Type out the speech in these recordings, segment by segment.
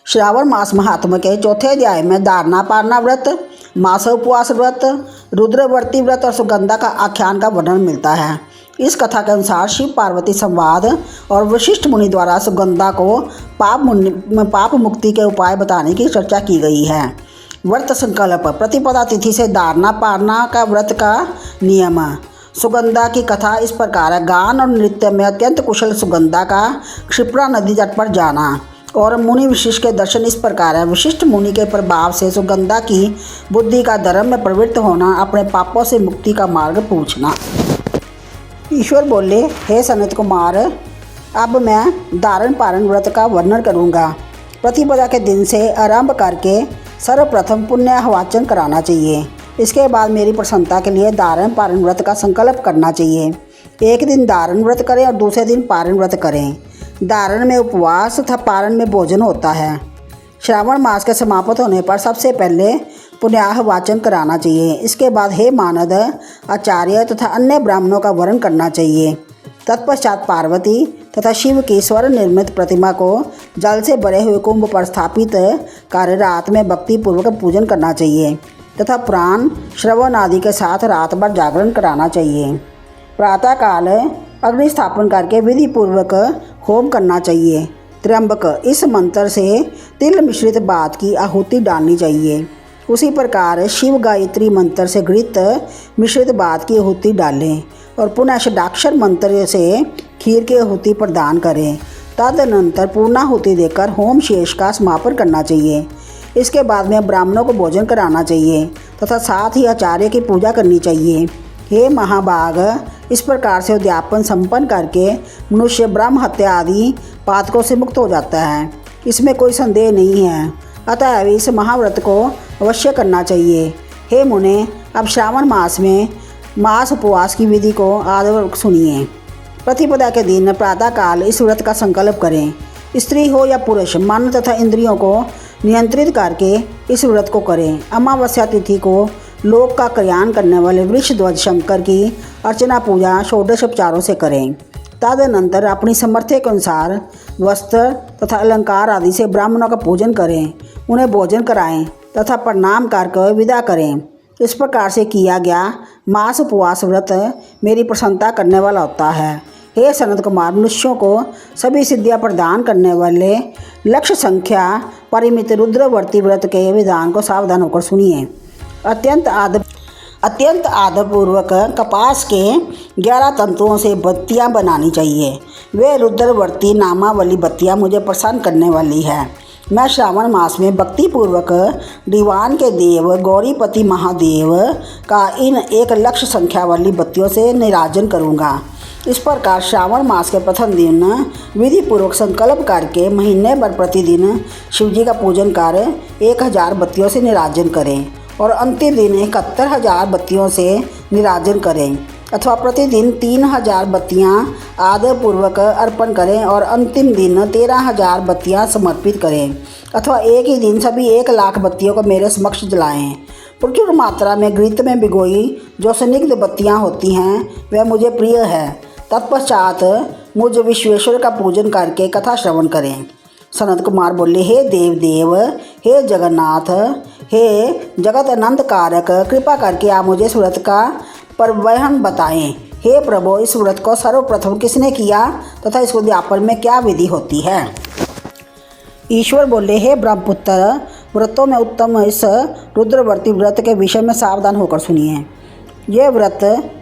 श्रावण मास महात्म के चौथे अध्याय में धारणा पारना व्रत, मास उपवास व्रत, रुद्रवर्ती व्रत और सुगंधा का आख्यान का वर्णन मिलता है। इस कथा के अनुसार शिव पार्वती संवाद और वशिष्ठ मुनि द्वारा सुगंधा को पाप मुक्ति के उपाय बताने की चर्चा की गई है। व्रत संकल्प। प्रतिपदा तिथि से धारणा पारना का व्रत का नियम। सुगंधा की कथा इस प्रकार है। गान और नृत्य में अत्यंत कुशल सुगंधा का क्षिप्रा नदी तट पर जाना और मुनि वशिष्ठ के दर्शन इस प्रकार है। वशिष्ठ मुनि के प्रभाव से सुगंधा की बुद्धि का धर्म में प्रवृत्त होना, अपने पापों से मुक्ति का मार्ग पूछना। ईश्वर बोले, हे सनत कुमार, अब मैं धारण पारण व्रत का वर्णन करूँगा। प्रतिपदा के दिन से आरंभ करके सर्वप्रथम पुण्याहवाचन कराना चाहिए। इसके बाद मेरी प्रसन्नता के लिए धारण पारण व्रत का संकल्प करना चाहिए। एक दिन धारण व्रत करें और दूसरे दिन पारण व्रत करें। धारण में उपवास तथा पारण में भोजन होता है। श्रावण मास के समाप्त होने पर सबसे पहले पुण्याह वाचन कराना चाहिए। इसके बाद हे मानद, आचार्य तथा अन्य ब्राह्मणों का वरण करना चाहिए। तत्पश्चात पार्वती तथा शिव की स्वर्ण निर्मित प्रतिमा को जल से भरे हुए कुंभ पर स्थापित कर रात में भक्तिपूर्वक पूजन करना चाहिए तथा पुराण श्रवण आदि के साथ रात भर जागरण कराना चाहिए। प्रातःकाल अग्नि स्थापन करके विधि पूर्वक होम करना चाहिए। त्र्यंबक, इस मंत्र से तिल मिश्रित भात की आहुति डालनी चाहिए। उसी प्रकार शिव गायत्री मंत्र से घृत मिश्रित भात की आहुति डालें और पुनः षडाक्षर मंत्र से खीर की आहुति प्रदान करें। तदनंतर पूर्णाहुति देकर होम शेष का समापन करना चाहिए। इसके बाद में ब्राह्मणों को भोजन कराना चाहिए तथा साथ ही आचार्य की पूजा करनी चाहिए। हे महाभाग, इस प्रकार से उद्यापन संपन्न करके मनुष्य ब्रह्म हत्या आदि पातकों से मुक्त हो जाता है। इसमें कोई संदेह नहीं है। अतः इस महाव्रत को अवश्य करना चाहिए। हे मुने, अब श्रावण मास में मास उपवास की विधि को आदर सुनिए। प्रतिपदा के दिन प्रातःकाल इस व्रत का संकल्प करें। स्त्री हो या पुरुष, मन तथा इंद्रियों को नियंत्रित करके इस व्रत को करें। अमावस्या तिथि को लोक का कल्याण करने वाले वृषध्वज शंकर की अर्चना पूजा षोडशोपचारों से करें। तदनंतर अपनी सामर्थ्य के अनुसार वस्त्र तथा अलंकार आदि से ब्राह्मणों का पूजन करें, उन्हें भोजन कराएं तथा प्रणाम करके विदा करें। इस प्रकार से किया गया मास उपवास व्रत मेरी प्रसन्नता करने वाला होता है। हे सनत कुमार, मनुष्यों को सभी सिद्धियां प्रदान करने वाले लक्ष्य संख्या परिमित रुद्रवर्ती व्रत के विधान को सावधान होकर सुनिए। अत्यंत आदरपूर्वक कपास के 11 तंतुओं से बत्तियां बनानी चाहिए। वे रुद्रवर्ती नामावली बत्तियां मुझे प्रसन्न करने वाली है। मैं श्रावण मास में भक्तिपूर्वक दीवान के देव गौरीपति महादेव का इन 1 लक्ष संख्या वाली बत्तियों से निराजन करूँगा। इस प्रकार श्रावण मास के प्रथम दिन विधि पूर्वक संकल्प करके महीने भर प्रतिदिन शिवजी का पूजन कर 1000 बत्तियों से निराजन करें और अंतिम दिन 71,000 बत्तियों से निराजन करें अथवा प्रतिदिन 3000 बत्तियां आदरपूर्वक अर्पण करें और अंतिम दिन 13,000 बत्तियां समर्पित करें अथवा एक ही दिन सभी 1 लाख बत्तियों को मेरे समक्ष जलाएं। प्रचुर मात्रा में घृत में भिगोई जो स्निग्ध बत्तियां होती हैं वह मुझे प्रिय है। तत्पश्चात मुझ विश्वेश्वर का पूजन करके कथा श्रवण करें। सनत कुमार बोले, हे देव, हे जगन्नाथ, हे जगत आनंद कारक, कृपा करके आप मुझे इस व्रत का परिवहन बताएं। हे प्रभु, इस व्रत को सर्वप्रथम किसने किया तथा इसको उद्यापन में क्या विधि होती है? ईश्वर बोले, हे ब्रह्मपुत्र, व्रतों में उत्तम इस रुद्रवर्ती व्रत के विषय में सावधान होकर सुनिए। यह व्रत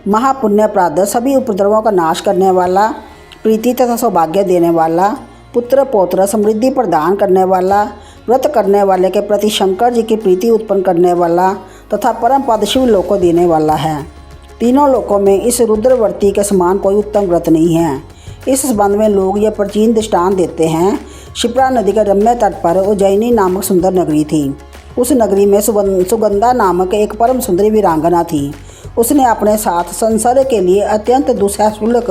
महापुण्यप्रद, सभी उपद्रवों का नाश करने वाला, प्रीति तथा सौभाग्य देने वाला, पुत्र पौत्र समृद्धि प्रदान करने वाला, व्रत करने वाले के प्रति शंकर जी की प्रीति उत्पन्न करने वाला तथा परम पद शिव लोक को देने वाला है। तीनों लोकों में इस रुद्रवर्ती के समान कोई उत्तम व्रत नहीं है। इस संबंध में लोग यह प्राचीन दृष्टांत देते हैं। क्षिप्रा नदी के रम्य तट पर उज्जैनी नामक सुंदर नगरी थी। उस नगरी में सुगंधा नामक एक परम सुंदरी वीरांगना थी। उसने अपने साथ संसर्ग के लिए अत्यंत दुस्सह शुल्क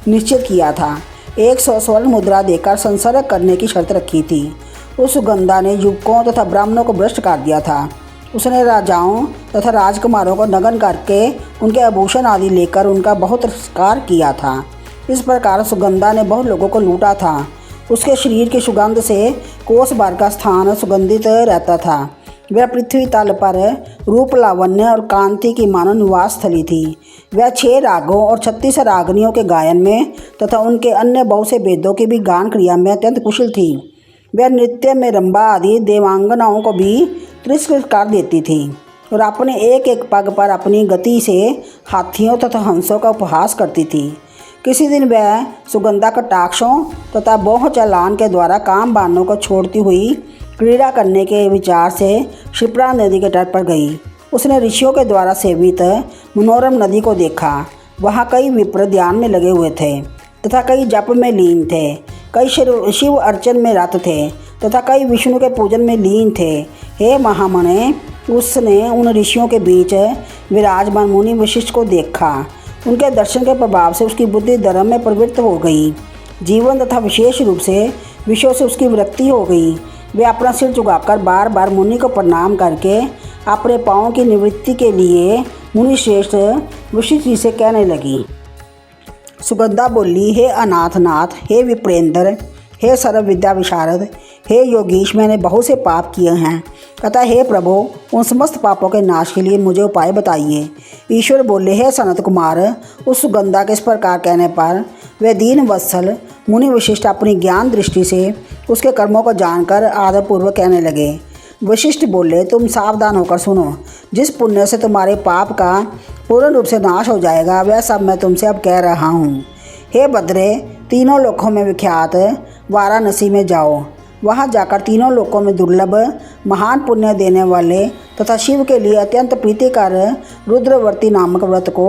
निश्चित किया था। 100 स्वर्ण मुद्रा देकर संसर्ग करने की शर्त रखी थी। उस सुगंधा ने युवकों तथा ब्राह्मणों को भ्रष्ट कर दिया था। उसने राजाओं तथा राजकुमारों को नग्न करके उनके आभूषण आदि लेकर उनका बहुत सत्कार किया था। इस प्रकार सुगंधा ने बहुत लोगों को लूटा था। उसके शरीर की सुगंध से कोस भर का स्थान सुगंधित रहता था। वह पृथ्वी तल पर रूप, लावण्य और कांति की मानव निवास स्थली थी। वह 6 रागों और 36 रागनियों के गायन में तथा उनके अन्य बहुत से वेदों की भी गान क्रिया में अत्यंत कुशल थी। वह नृत्य में रंभा आदि देवांगनाओं को भी तिरस्कृत कर देती थी और अपने एक एक पग पर अपनी गति से हाथियों तथा हंसों का उपहास करती थी। किसी दिन वह सुगंधा कटाक्षों तथा बोह चालान के द्वारा काम बानों को छोड़ती हुई क्रीड़ा करने के विचार से क्षिप्रा नदी के तट पर गई। उसने ऋषियों के द्वारा सेवित मनोरम नदी को देखा। वहाँ कई विप्र ध्यान में लगे हुए थे तथा कई जप में लीन थे, कई शिव अर्चन में रत थे तथा कई विष्णु के पूजन में लीन थे। हे महामने, उसने उन ऋषियों के बीच विराजमान मुनि वशिष्ठ को देखा। उनके दर्शन के प्रभाव से उसकी बुद्धि धर्म में प्रवृत्त हो गई। जीवन तथा विशेष रूप से विषयों से उसकी विरक्ति हो गई। वे अपना सिर झुकाकर बार बार मुनि को प्रणाम करके अपने पाँव की निवृत्ति के लिए मुनि श्रेष्ठ वशिष्ठ जी से कहने लगी। सुगंधा बोली, हे अनाथनाथ, हे विप्रेंद्र, हे सर्व विद्या विशारद, हे योगीश, मैंने बहुत से पाप किए हैं, अतः हे प्रभु, उन समस्त पापों के नाश के लिए मुझे उपाय बताइए। ईश्वर बोले, हे सनत कुमार, उस सुगंधा के इस प्रकार कहने पर वे दीन वत्सल मुनि वशिष्ठ अपनी ज्ञान दृष्टि से उसके कर्मों को जानकर आदरपूर्वक कहने लगे। वशिष्ठ बोले, तुम सावधान होकर सुनो। जिस पुण्य से तुम्हारे पाप का पूर्ण रूप से नाश हो जाएगा, वह सब मैं तुमसे अब कह रहा हूँ। हे बद्रे, तीनों लोकों में विख्यात वाराणसी में जाओ। वहाँ जाकर तीनों लोकों में दुर्लभ महान पुण्य देने वाले तथा शिव के लिए अत्यंत प्रीतिकर रुद्रवर्ती नामक व्रत को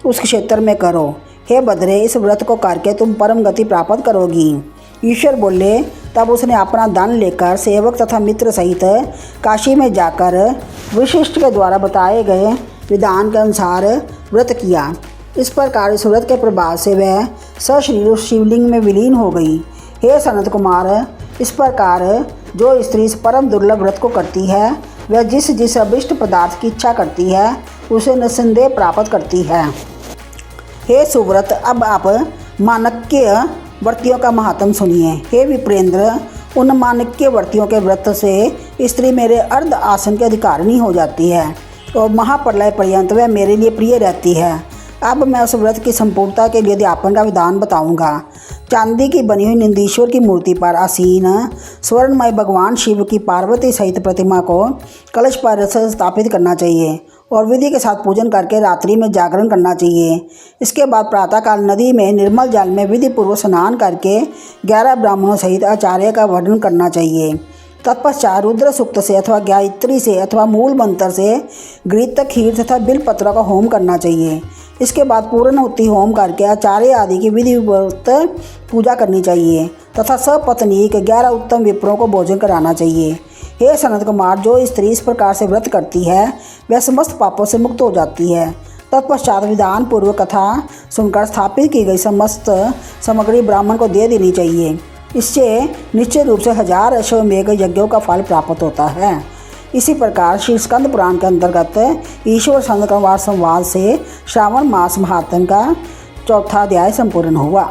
उस क्षेत्र में करो। हे बद्रे, इस व्रत को करके तुम परम गति प्राप्त करोगी। ईश्वर बोले, तब उसने अपना धन लेकर सेवक तथा मित्र सहित काशी में जाकर वशिष्ठ के द्वारा बताए गए विधान के अनुसार व्रत किया। इस प्रकार इस व्रत के प्रभाव से वह सशरीर शिवलिंग में विलीन हो गई। हे सनत कुमार, इस प्रकार जो स्त्री इस परम दुर्लभ व्रत को करती है, वह जिस जिस अभिष्ट पदार्थ की इच्छा करती है उसे निस्संदेह प्राप्त करती है। हे सुव्रत, अब आप माणक्य व्रतियों का महात्म सुनिए। हे विप्रेंद्र, उन माणक्य व्रतियों के व्रत से स्त्री मेरे अर्ध आसन के अधिकारिणी हो जाती है और महाप्रलय पर्यंत वह मेरे लिए प्रिय रहती है। अब मैं उस व्रत की संपूर्णता के लिए अध्यापन का विधान बताऊंगा। चांदी की बनी हुई नंदीश्वर की मूर्ति पर आसीन स्वर्णमय भगवान शिव की पार्वती सहित प्रतिमा को कलश पर स्थापित करना चाहिए और विधि के साथ पूजन करके रात्रि में जागरण करना चाहिए। इसके बाद प्रातःकाल नदी में निर्मल जल में विधि पूर्वक स्नान करके 11 ब्राह्मणों सहित आचार्य का वर्णन करना चाहिए। तत्पश्चात रुद्र सूक्त से अथवा गायत्री से अथवा मूल मंत्र से घृत, खीर तथा बिलपत्र का होम करना चाहिए। इसके बाद पूर्णाहुति होम करके आचार्य आदि की विधिवत पूजा करनी चाहिए तथा सपत्नीक 11 उत्तम विप्रों को भोजन कराना चाहिए। हे सनत कुमार, जो स्त्री इस प्रकार से व्रत करती है वह समस्त पापों से मुक्त हो जाती है। तत्पश्चात विधान पूर्वक कथा सुनकर स्थापित की गई समस्त सामग्री ब्राह्मण को दे देनी चाहिए। इससे निश्चित रूप से 1000 अश्वमेघ यज्ञों का फल प्राप्त होता है। इसी प्रकार श्री स्कंद पुराण के अंतर्गत ईश्वर संवाद से श्रावण मास महात्म का 4था अध्याय संपूर्ण हुआ।